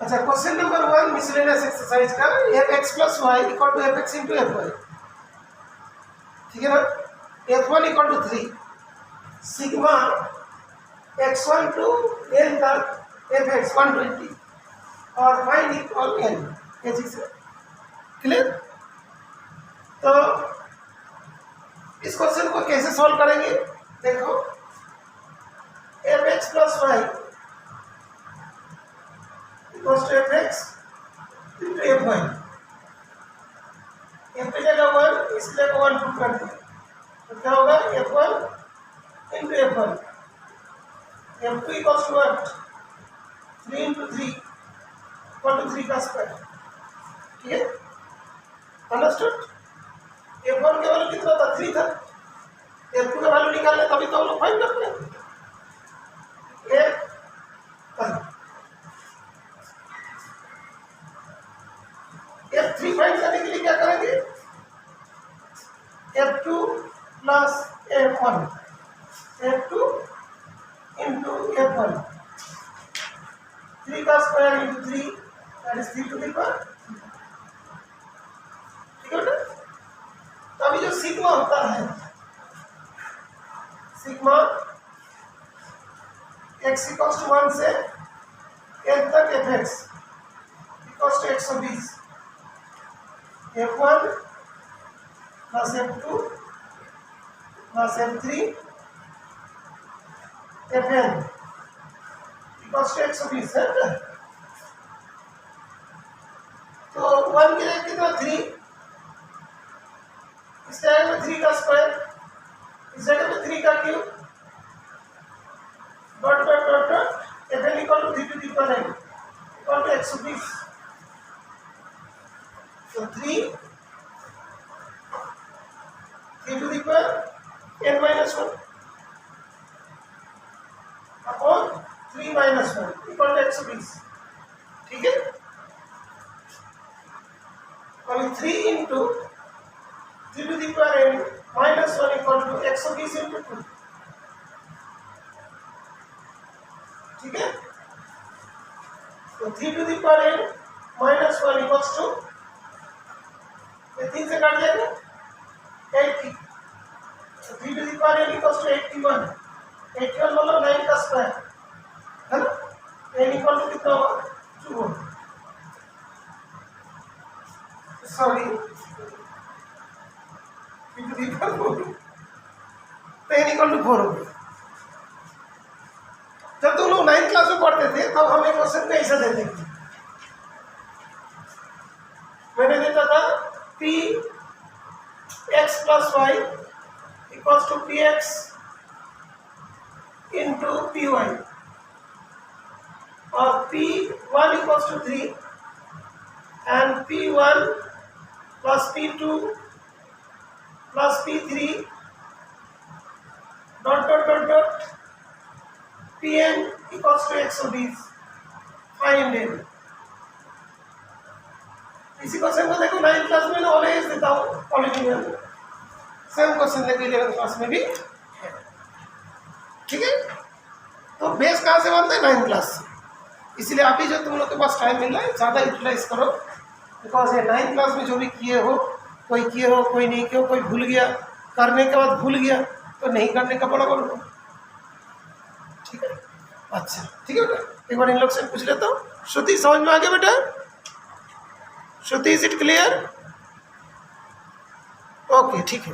अच्छा, question number 1 miscellaneous exercise का, f x plus y equal to f x into f y, ठीक है ना। F1 equal to 3 sigma x1 टू n तक एफ एक्स 120 और फाइंड इक्वल n, ये चीज क्लियर। तो इस क्वेश्चन को कैसे सॉल्व करेंगे, देखो f x plus y equals to f x into f y, f पे जगह 1 इसलिए 1 पुट कर दिया, तो क्या होगा f1 into f1, f2 equals to what 3 into 3 equal to 3 का स्क्वायर, ठीक है, अंडरस्टूड। f1 का वैल्यू कितना था, 3 था, f2 का वैल्यू निकालना तभी तो हम लोग फाइंड करते हैं। f3 फाइंड करने के लिए क्या करेंगे, f2 plus f1, f2 into f1, 3 का square into 3 that is 3 to the power, ठीक है ना। तो अभी जो सिग्मा होता है, सिग्मा x इक्वल्स टू 1 से n तक F x equals to 120 f1 plus f2 plus f3 fn equals to 120 है ना। तो 1 के लिए कितना 3, इस जगह में 3 का स्क्वायर, इस जगह में 3 का cube, dot dot dot dot fn equal to 3 to the power n equal to 120, तो 3 to the power n minus 1 upon 3 minus 1 equal to 120, ठीक है। अभी 3 into 3 to the power n minus 1 equal to 120 into 2, ठीक है। तो 3 to the power n minus 1 equals to, ये 3 से काट जाएगा 80, तो 3 to the power n equals to 81, 81 मतलब 9 का स्क्वायर है ना, n इक्वल टू कितना होगा 2, सॉरी 3 टू द पावर 4, तो n इक्वल टू 4 हो गया। जब तुम लोग 9th क्लास में पढ़ते थे तब हमें क्वेश्चन को ऐसा देते थे, मैंने देता था p x plus y equals to p x into p y और p1 equals to 3 and p1 plus p2 plus p3 dot dot dot dot pn equals to 120, find n। इसी क्वेश्चन को देखो 9th क्लास में always देता हूँ polynomial, same question देखो 11th class में भी है, ठीक है। तो बेस कहाँ से बनता है 9th क्लास से, इसलिए अभी जो तुम लोग के पास टाइम मिल रहा है ज़्यादा यूटिलाइज करो, बिकॉज ये 9th क्लास में जो भी किए हो कोई नहीं किए हो, कोई भूल गया, करने के बाद भूल गया तो नहीं करने का बड़ा बोलो, ठीक है। अच्छा ठीक है बेटा, एक बार इन लोग से पूछ लेता हूँ। श्रुति समझ में आ गया बेटा, श्रुति इज इट क्लियर, ओके ठीक है।